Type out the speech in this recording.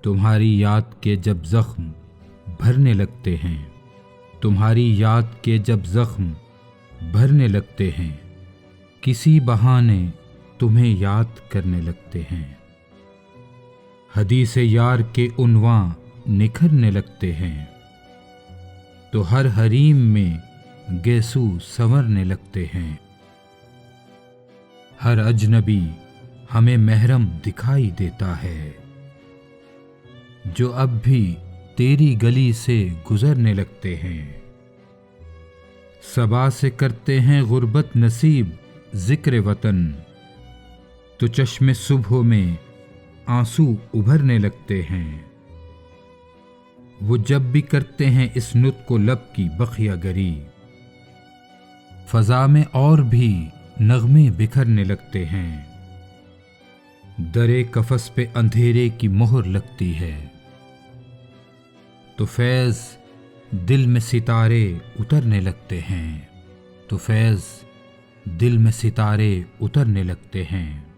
तुम्हारी याद के जब जख्म भरने लगते हैं, तुम्हारी याद के जब जख्म भरने लगते हैं, किसी बहाने तुम्हें याद करने लगते हैं। हदीस यार के उन्वां निखरने लगते हैं, तो हर हरीम में गेसू संवरने लगते हैं। हर अजनबी हमें महरम दिखाई देता है, जो अब भी तेरी गली से गुजरने लगते हैं। सबा से करते हैं गुर्बत नसीब जिक्र वतन, तो चश्मे सुबह में आंसू उभरने लगते हैं। वो जब भी करते हैं इस नुत को लब की बखिया गरी, फजा में और भी नगमे बिखरने लगते हैं। दरे कफस पे अंधेरे की मोहर लगती है, तो फैज दिल में सितारे उतरने लगते हैं, तो फैज दिल में सितारे उतरने लगते हैं।